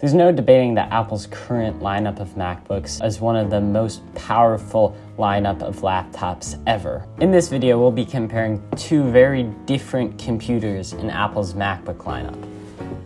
There's no debating that Apple's current lineup of MacBooks is one of the most powerful lineup of laptops ever. In this video, we'll be comparing two very different computers in Apple's MacBook lineup.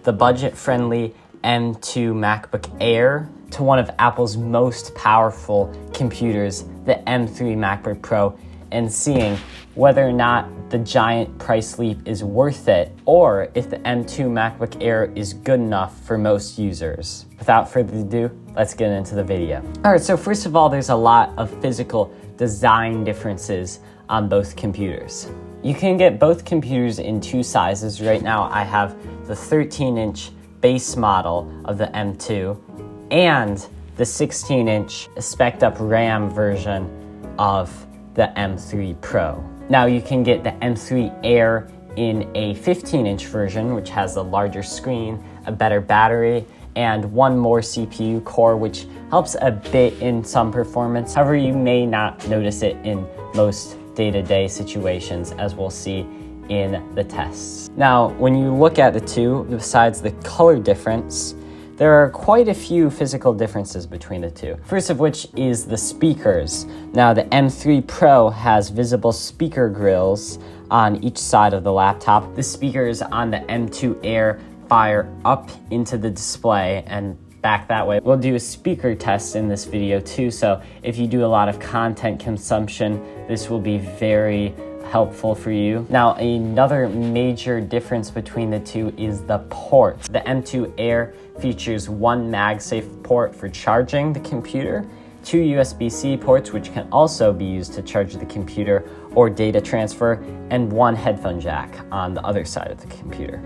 The budget-friendly M2 MacBook Air to one of Apple's most powerful computers, the M3 MacBook Pro, and seeing whether or not the giant price leap is worth it, or if the M2 MacBook Air is good enough for most users. Without further ado, let's get into the video. All right, so first of all, there's a lot of physical design differences on both computers. You can get both computers in two sizes. Right now, I have the 13-inch base model of the M2 and the 16-inch spec'd up RAM version of the M3 Pro. Now you can get the M3 Air in a 15-inch version, which has a larger screen, a better battery, and one more CPU core, which helps a bit in some performance. However, you may not notice it in most day-to-day situations, as we'll see in the tests. Now, when you look at the two, besides the color difference, there are quite a few physical differences between the two. First of which is the speakers. Now, the M3 Pro has visible speaker grills on each side of the laptop. The speakers on the M2 Air fire up into the display and back that way. We'll do a speaker test in this video too, so if you do a lot of content consumption, this will be very helpful for you. Now, another major difference between the two is the ports. The M2 Air features one MagSafe port for charging the computer, two USB-C ports, which can also be used to charge the computer or data transfer, and one headphone jack on the other side of the computer.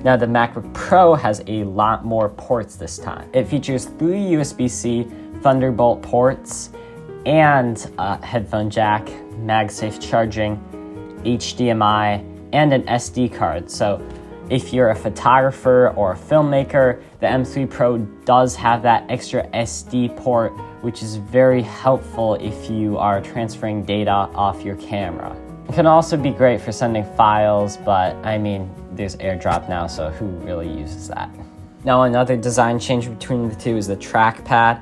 Now, the MacBook Pro has a lot more ports this time. It features three USB-C Thunderbolt ports and a headphone jack, MagSafe charging, HDMI, and an SD card. So if you're a photographer or a filmmaker, the M3 Pro does have that extra SD port, which is very helpful if you are transferring data off your camera. It can also be great for sending files, but I mean, there's AirDrop now, so who really uses that? Now, another design change between the two is the trackpad.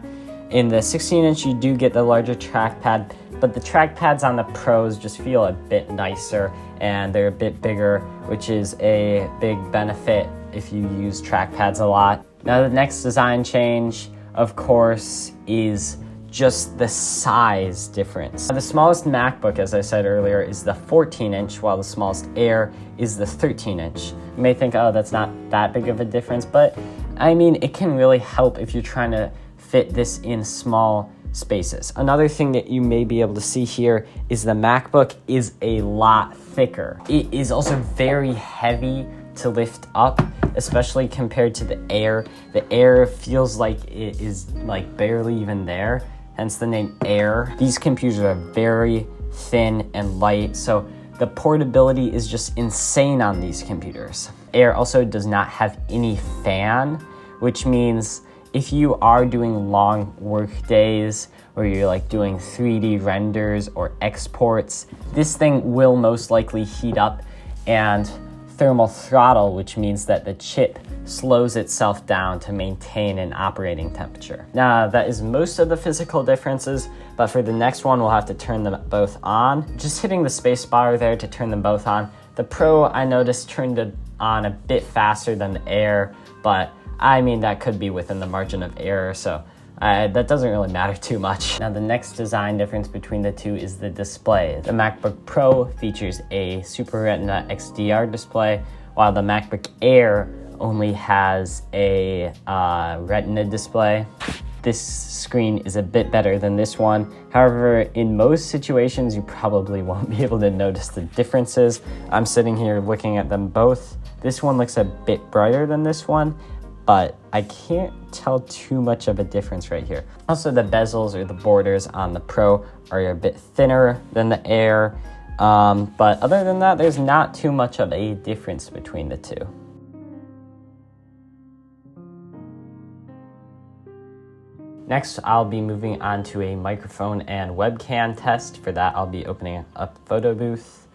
In the 16-inch, you do get the larger trackpad, but the trackpads on the Pros just feel a bit nicer and they're a bit bigger, which is a big benefit if you use trackpads a lot. Now, the next design change, of course, is just the size difference. The smallest MacBook, as I said earlier, is the 14-inch, while the smallest Air is the 13-inch. You may think, oh, that's not that big of a difference, but I mean, it can really help if you're trying to fit this in small spaces. Another thing that you may be able to see here is the MacBook is a lot thicker. It is also very heavy to lift up, especially compared to the Air. The Air feels like it is like barely even there, hence the name Air. These computers are very thin and light, so the portability is just insane on these computers. Air also does not have any fan, which means if you are doing long work days where you're like doing 3D renders or exports, this thing will most likely heat up and thermal throttle, which means that the chip slows itself down to maintain an operating temperature. Now, that is most of the physical differences, but for the next one, we'll have to turn them both on. Just hitting the space bar there to turn them both on. The Pro, I noticed, turned it on a bit faster than the Air, but I mean, that could be within the margin of error, so that doesn't really matter too much. Now, the next design difference between the two is the display. The MacBook Pro features a Super Retina XDR display, while the MacBook Air only has a Retina display. This screen is a bit better than this one. However, in most situations, you probably won't be able to notice the differences. I'm sitting here looking at them both. This one looks a bit brighter than this one, but I can't tell too much of a difference right here. Also, the bezels or the borders on the Pro are a bit thinner than the Air, but other than that, there's not too much of a difference between the two. Next, I'll be moving on to a microphone and webcam test. For that, I'll be opening up Photo Booth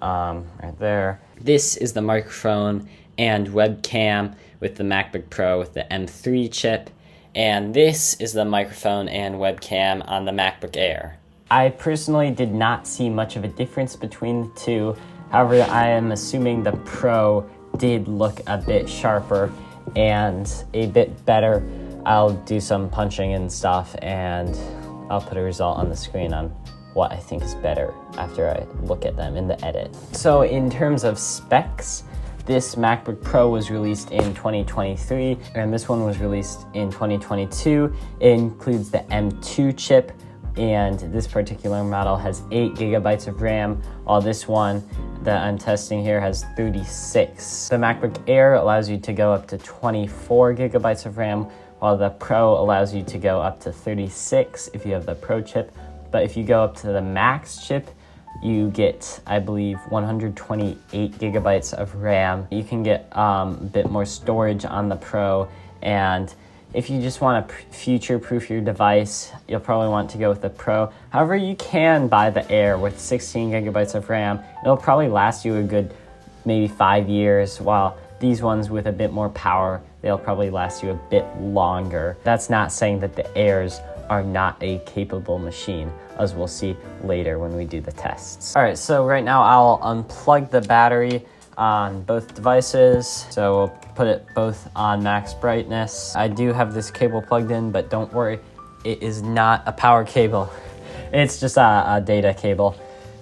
right there. This is the microphone and webcam with the MacBook Pro with the M3 chip. And this is the microphone and webcam on the MacBook Air. I personally did not see much of a difference between the two. However, I am assuming the Pro did look a bit sharper and a bit better. I'll do some punching and stuff, and I'll put a result on the screen on what I think is better after I look at them in the edit. So in terms of specs, this MacBook Pro was released in 2023, and this one was released in 2022. It includes the M2 chip, and this particular model has 8 gigabytes of RAM, while this one that I'm testing here has 36. The MacBook Air allows you to go up to 24 gigabytes of RAM, while the Pro allows you to go up to 36 if you have the Pro chip. But if you go up to the Max chip, you get, I believe, 128 gigabytes of RAM. You can get a bit more storage on the Pro, and if you just want to future-proof your device, you'll probably want to go with the Pro. However, you can buy the Air with 16 gigabytes of RAM. It'll probably last you a good maybe 5 years, while these ones with a bit more power, they'll probably last you a bit longer. That's not saying that the Airs are not a capable machine, as we'll see later when we do the tests. All right, so right now I'll unplug the battery on both devices. So we'll put it both on max brightness. I do have this cable plugged in, but don't worry, it is not a power cable. It's just a data cable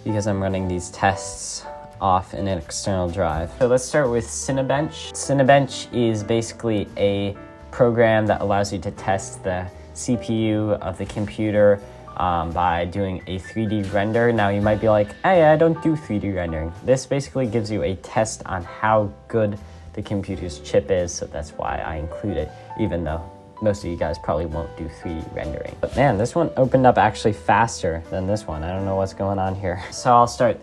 because I'm running these tests off an external drive. So let's start with Cinebench. Cinebench is basically a program that allows you to test the CPU of the computer by doing a 3D render. Now you might be like, hey, I don't do 3D rendering. This basically gives you a test on how good the computer's chip is, so that's why I include it, even though most of you guys probably won't do 3D rendering. But man, this one opened up actually faster than this one. I don't know what's going on here. So I'll start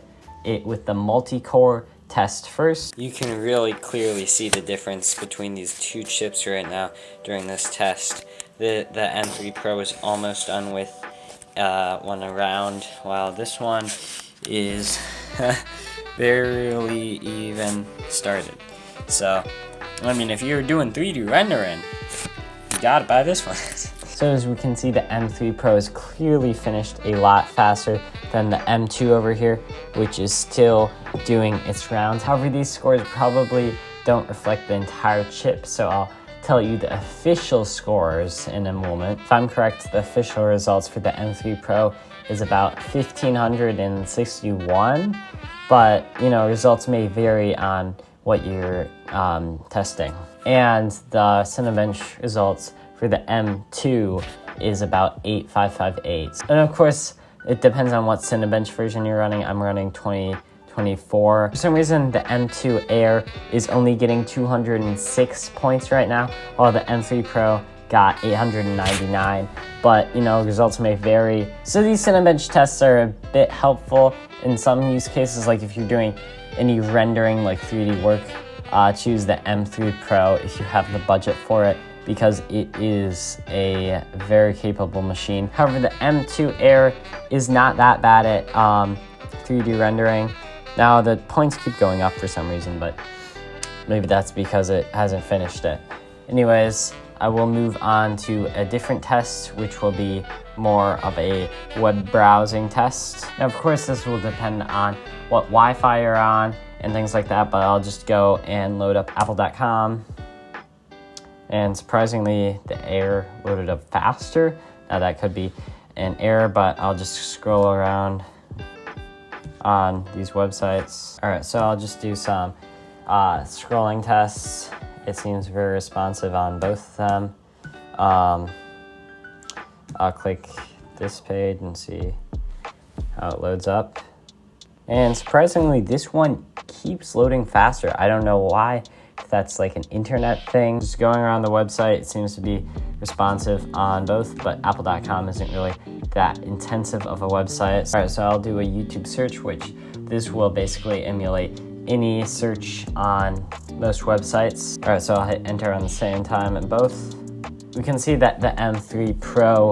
it with the multi-core test first. You can really clearly see the difference between these two chips right now during this test. The M3 Pro is almost done with one around, while this one is barely even started. So, I mean, if you're doing 3D rendering, you gotta buy this one. So as we can see, the M3 Pro is clearly finished a lot faster than the M2 over here, which is still doing its rounds. However, these scores probably don't reflect the entire chip, so I'll tell you the official scores in a moment. If I'm correct, the official results for the M3 Pro is about 1,561, but you know, results may vary on what you're testing. And the Cinebench results for the M2 is about 8,558. And of course, it depends on what Cinebench version you're running. I'm running 2024. For some reason, the M2 Air is only getting 206 points right now, while the M3 Pro got 899, but you know, results may vary. So these Cinebench tests are a bit helpful in some use cases, like if you're doing any rendering like 3D work, choose the M3 Pro if you have the budget for it, because it is a very capable machine. However, the M2 Air is not that bad at 3D rendering. Now the points keep going up for some reason, but maybe that's because it hasn't finished it. Anyways, I will move on to a different test, which will be more of a web browsing test. Now, of course, this will depend on what Wi-Fi you're on and things like that, but I'll just go and load up apple.com. And surprisingly, the Air loaded up faster. Now that could be an error, but I'll just scroll around on these websites. All right, so I'll just do some scrolling tests. It seems very responsive on both of them. I'll click this page and see how it loads up. And surprisingly, this one keeps loading faster. I don't know why. If that's like an internet thing. Just going around the website, it seems to be responsive on both, but apple.com isn't really that intensive of a website. All right, so I'll do a YouTube search, which this will basically emulate any search on most websites. All right, so I'll hit enter on the same time in both. We can see that the M3 Pro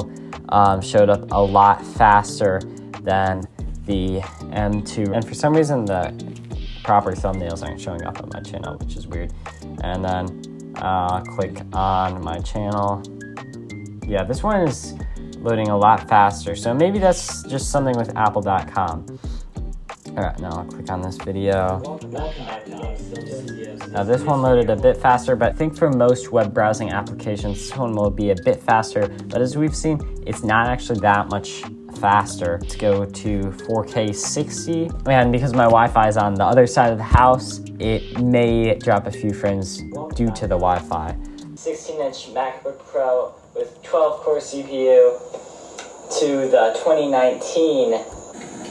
showed up a lot faster than the M2. And for some reason, the proper thumbnails aren't showing up on my channel, which is weird. And then click on my channel. Yeah, this one is loading a lot faster, so maybe that's just something with apple.com. All right, now I'll click on this video. Now this one loaded a bit faster, but I think for most web browsing applications, this one will be a bit faster, but as we've seen, it's not actually that much faster. Let's go to 4K 60, and because my Wi-Fi is on the other side of the house, it may drop a few frames due to the Wi-Fi. 16-inch MacBook Pro with 12-core CPU to the 2019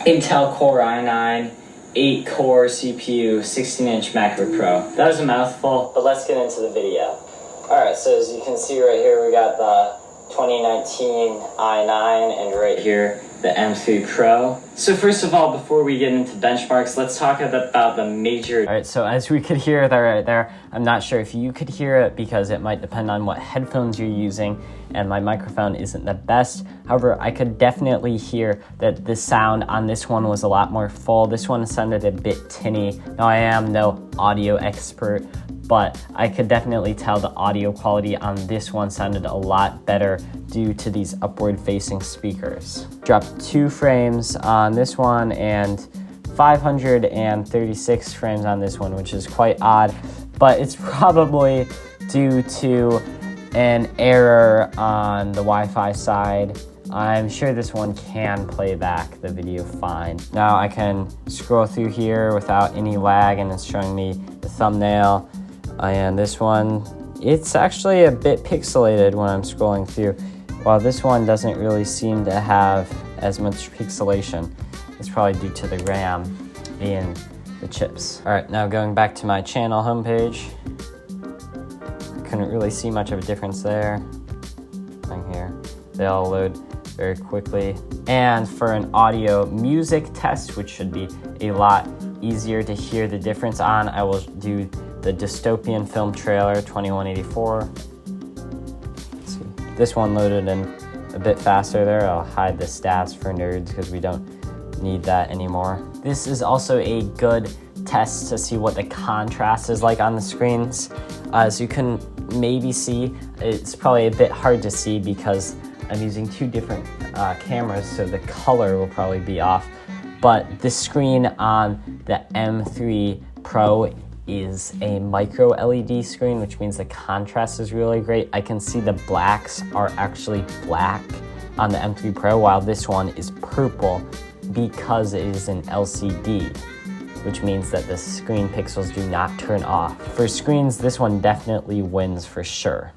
Intel Core i9 8-core CPU 16-inch MacBook Pro. That was a mouthful, but let's get into the video. Alright, so as you can see right here, we got the 2019 i9 and right here the M3 Pro. So first of all, before we get into benchmarks, let's talk about the major... Alright, so as we could hear that right there, I'm not sure if you could hear it because it might depend on what headphones you're using, and my microphone isn't the best. However, I could definitely hear that the sound on this one was a lot more full. This one sounded a bit tinny. Now, I am no audio expert, but I could definitely tell the audio quality on this one sounded a lot better due to these upward facing speakers. Dropped 2 frames on this one and 536 frames on this one, which is quite odd, but it's probably due to an error on the Wi-Fi side. I'm sure this one can play back the video fine. Now I can scroll through here without any lag, and it's showing me the thumbnail. And this one, it's actually a bit pixelated when I'm scrolling through, while this one doesn't really seem to have as much pixelation. It's probably due to the RAM in the chips. All right, now going back to my channel homepage. I couldn't really see much of a difference there. Right here, they all load very quickly. And for an audio music test, which should be a lot easier to hear the difference on, I will do the dystopian film trailer 2184. Let's see. This one loaded in a bit faster there. I'll hide the stats for nerds because we don't need that anymore. This is also a good test to see what the contrast is like on the screens. As you can maybe see, it's probably a bit hard to see because I'm using 2 different cameras, so the color will probably be off. But the screen on the M3 Pro is a micro LED screen, which means the contrast is really great. I can see the blacks are actually black on the M3 Pro, while this one is purple because it is an LCD, which means that the screen pixels do not turn off. For screens, this one definitely wins for sure.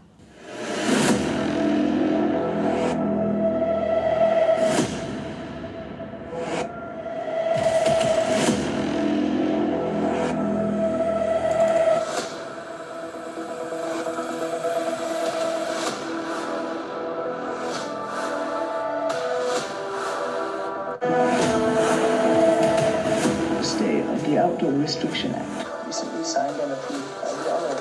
The Outdoor Restriction Act, recently signed and approved by Delaware.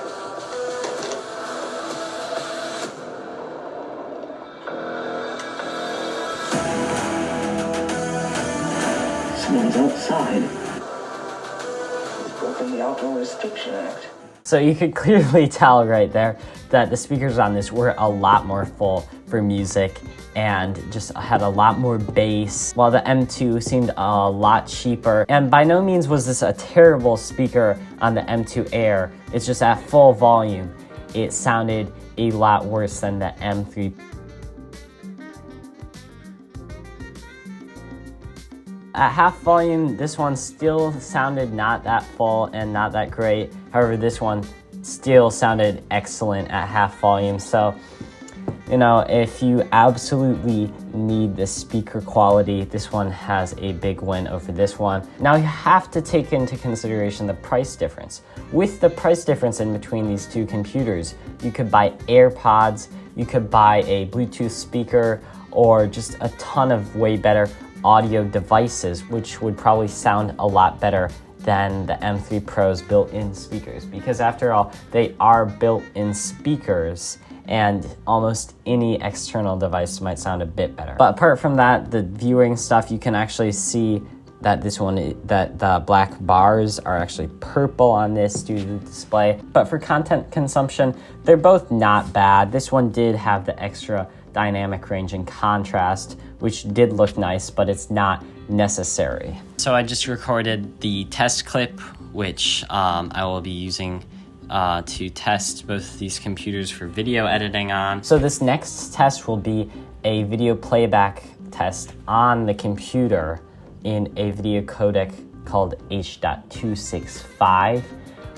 Someone's outside. He's broken the Outdoor Restriction Act. So you could clearly tell right there that the speakers on this were a lot more full for music and just had a lot more bass, while the M2 seemed a lot cheaper. And by no means was this a terrible speaker on the M2 Air. It's just at full volume, it sounded a lot worse than the M3. At half volume, this one still sounded not that full and not that great. However, this one still sounded excellent at half volume. So, you know, if you absolutely need the speaker quality, this one has a big win over this one. Now, you have to take into consideration the price difference. With the price difference in between these 2 computers, you could buy AirPods, you could buy a Bluetooth speaker, or just a ton of way better audio devices, which would probably sound a lot better than the M3 Pro's built-in speakers, because after all, they are built-in speakers and almost any external device might sound a bit better. But apart from that, the viewing stuff, you can actually see that the black bars are actually purple on this due to the display. But for content consumption, they're both not bad. This one did have the extra dynamic range and contrast, which did look nice, but it's not necessary. So I just recorded the test clip, which I will be using to test both these computers for video editing on. So this next test will be a video playback test on the computer in a video codec called H.265,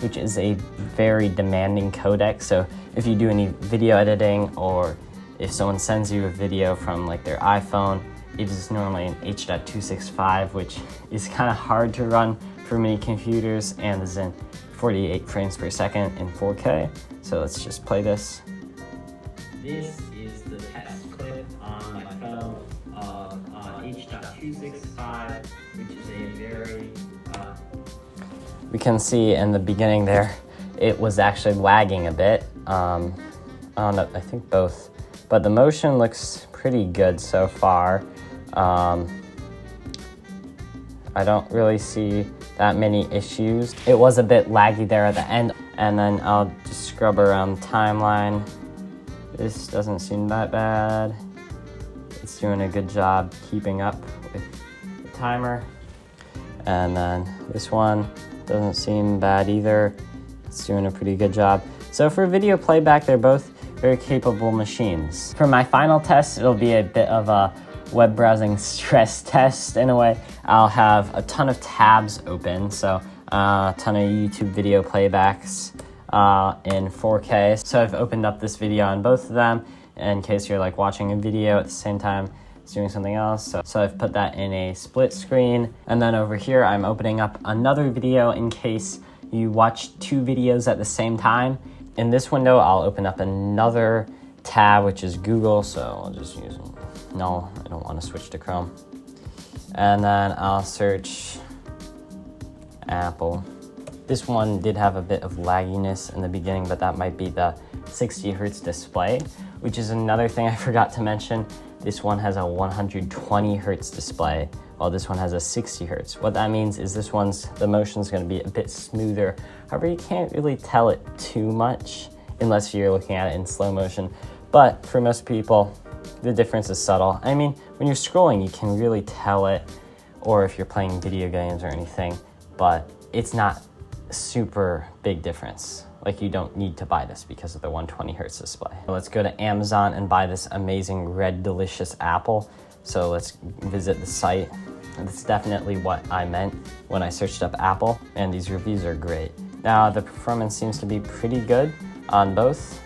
which is a very demanding codec. So if you do any video editing, or if someone sends you a video from like their iPhone, it is normally an H.265, which is kind of hard to run for many computers and is in 48 frames per second in 4K. So let's just play this. This is the test clip on my phone of H.265, which is a very... We can see in the beginning there, it was actually lagging a bit. I don't know, I think both. But the motion looks pretty good so far. I don't really see that many issues. It was a bit laggy there at the end. And then I'll just scrub around the timeline. This doesn't seem that bad. It's doing a good job keeping up with the timer. And then this one doesn't seem bad either. It's doing a pretty good job. So for video playback, they're both very capable machines. For my final test, it'll be a bit of a web browsing stress test in a way. I'll have a ton of tabs open, so a ton of YouTube video playbacks in 4K. So I've opened up this video on both of them in case you're like watching a video at the same time it's doing something else. So I've put that in a split screen. And then over here, I'm opening up another video in case you watch two videos at the same time. In this window, I'll open up another tab, which is Google. So I'll just use, no, I don't want to switch to Chrome. And then I'll search Apple. This one did have a bit of lagginess in the beginning, but that might be the 60 hertz display, which is another thing I forgot to mention. This one has a 120 hertz display, while this one has a 60 hertz. What that means is the motion's gonna be a bit smoother. However, you can't really tell it too much unless you're looking at it in slow motion. But for most people, the difference is subtle. I mean, when you're scrolling, you can really tell it, or if you're playing video games or anything, but it's not a super big difference. Like, you don't need to buy this because of the 120 hertz display. Let's go to Amazon and buy this amazing red delicious apple. So let's visit the site. That's definitely what I meant when I searched up Apple, and these reviews are great. Now, the performance seems to be pretty good on both.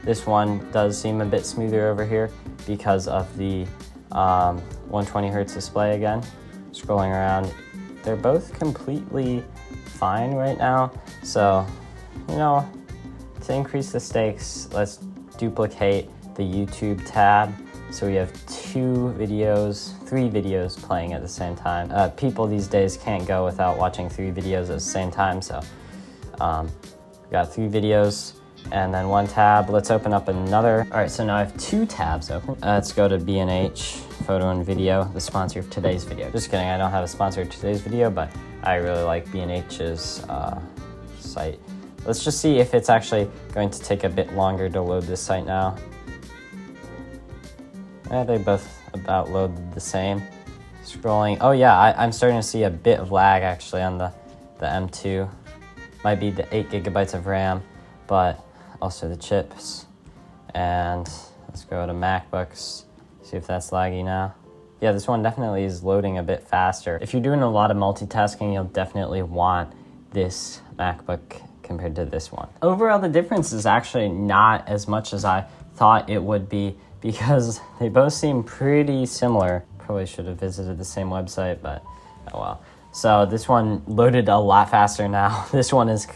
This one does seem a bit smoother over here because of the 120 hertz display again. Scrolling around, they're both completely fine right now. So, you know, to increase the stakes, let's duplicate the YouTube tab. So we have three videos playing at the same time. People these days can't go without watching 3 videos at the same time. So got 3 videos and then 1 tab. Let's open up another. All right, so now I have 2 tabs open. Let's go to B&H, photo and video, the sponsor of today's video. Just kidding, I don't have a sponsor of today's video, but I really like B&H's site. Let's just see if it's actually going to take a bit longer to load this site now. Yeah, they both about load the same. Scrolling, oh yeah, I'm starting to see a bit of lag actually on the M2. Might be the 8 gigabytes of RAM, but also the chips. And let's go to MacBooks, see if that's laggy now. Yeah, this one definitely is loading a bit faster. If you're doing a lot of multitasking, you'll definitely want this MacBook compared to this one. Overall, the difference is actually not as much as I thought it would be because they both seem pretty similar. Probably should have visited the same website, but oh well. So this one loaded a lot faster now. This one is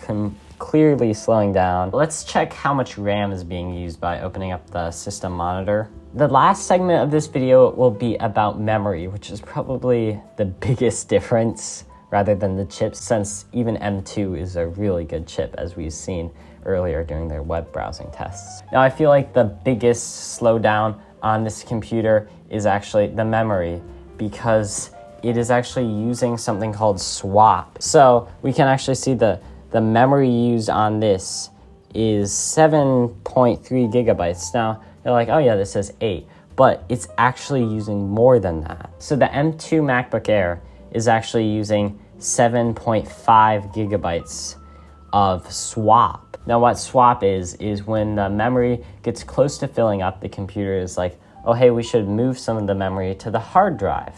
clearly slowing down. Let's check how much RAM is being used by opening up the system monitor. The last segment of this video will be about memory, which is probably the biggest difference rather than the chips, since even M2 is a really good chip, as we've seen earlier during their web browsing tests. Now, I feel like the biggest slowdown on this computer is actually the memory, because it is actually using something called swap. So we can actually see the memory used on this is 7.3 gigabytes. Now you're like, oh yeah, this says 8, but it's actually using more than that. So the M2 MacBook Air is actually using 7.5 gigabytes of swap. Now what swap is when the memory gets close to filling up, the computer is like, oh hey, we should move some of the memory to the hard drive.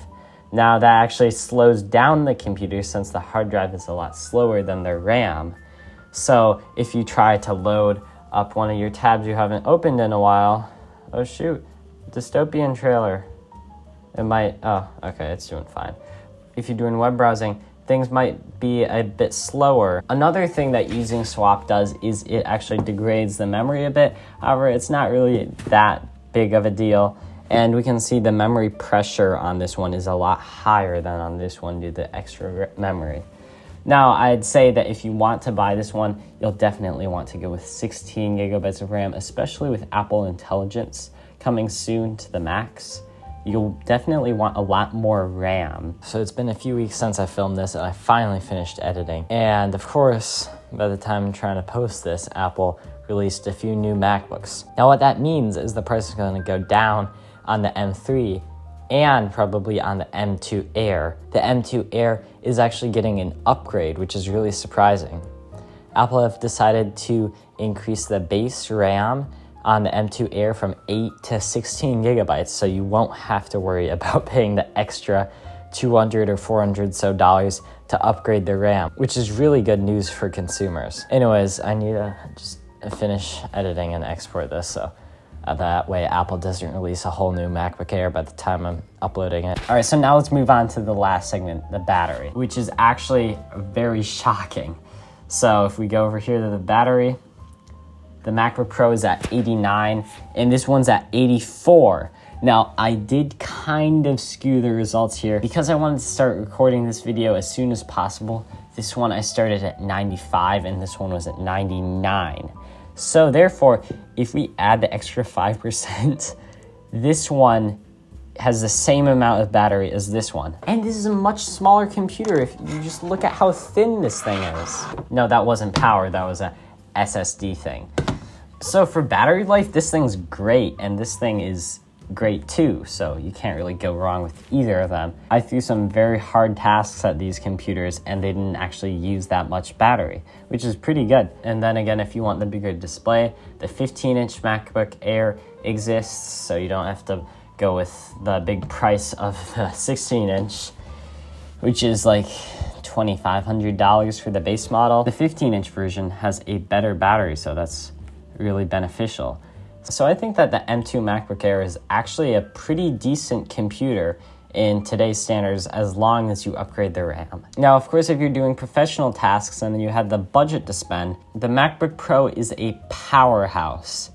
Now that actually slows down the computer since the hard drive is a lot slower than the RAM. So if you try to load up one of your tabs you haven't opened in a while, oh shoot, dystopian trailer. It might, oh, okay, it's doing fine. If you're doing web browsing, things might be a bit slower. Another thing that using swap does is it actually degrades the memory a bit. However, it's not really that big of a deal. And we can see the memory pressure on this one is a lot higher than on this one due to the extra memory. Now, I'd say that if you want to buy this one, you'll definitely want to go with 16 gigabytes of RAM, especially with Apple Intelligence coming soon to the Macs. You'll definitely want a lot more RAM. So it's been a few weeks since I filmed this and I finally finished editing. And of course, by the time I'm trying to post this, Apple released a few new MacBooks. Now what that means is the price is going to go down on the M3 and probably on the M2 Air. The M2 Air is actually getting an upgrade, which is really surprising. Apple have decided to increase the base RAM on the M2 Air from 8 to 16 gigabytes, so you won't have to worry about paying the extra $200 or $400 to upgrade the RAM, which is really good news for consumers. Anyways, I need to just finish editing and export this, so that way Apple doesn't release a whole new MacBook Air by the time I'm uploading it. All right, so now let's move on to the last segment, the battery, which is actually very shocking. So if we go over here to the battery, the MacBook Pro is at 89 and this one's at 84. Now, I did kind of skew the results here because I wanted to start recording this video as soon as possible. This one I started at 95 and this one was at 99. So therefore, if we add the extra 5%, this one has the same amount of battery as this one. And this is a much smaller computer if you just look at how thin this thing is. No, that wasn't power, that was a SSD thing. So for battery life, this thing's great, and this thing is great too, so you can't really go wrong with either of them. I threw some very hard tasks at these computers and they didn't actually use that much battery, which is pretty good. And then again, if you want the bigger display, the 15-inch MacBook Air exists, so you don't have to go with the big price of the 16-inch, which is like $2,500 for the base model. The 15-inch version has a better battery, so that's really beneficial. So I think that the M2 MacBook Air is actually a pretty decent computer in today's standards as long as you upgrade the RAM. Now, of course, if you're doing professional tasks and you have the budget to spend, the MacBook Pro is a powerhouse.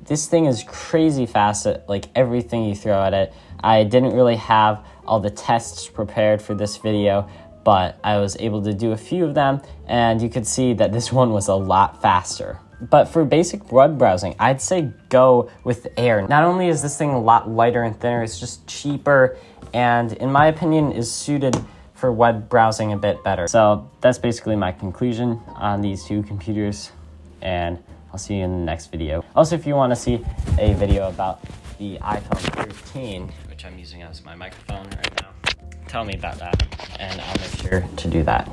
This thing is crazy fast at like everything you throw at it. I didn't really have all the tests prepared for this video, but I was able to do a few of them and you could see that this one was a lot faster. But for basic web browsing, I'd say go with the Air. Not only is this thing a lot lighter and thinner, it's just cheaper and in my opinion is suited for web browsing a bit better. So that's basically my conclusion on these two computers and I'll see you in the next video. Also, if you want to see a video about the iPhone 13, which I'm using as my microphone right now, tell me about that and I'll make sure to do that.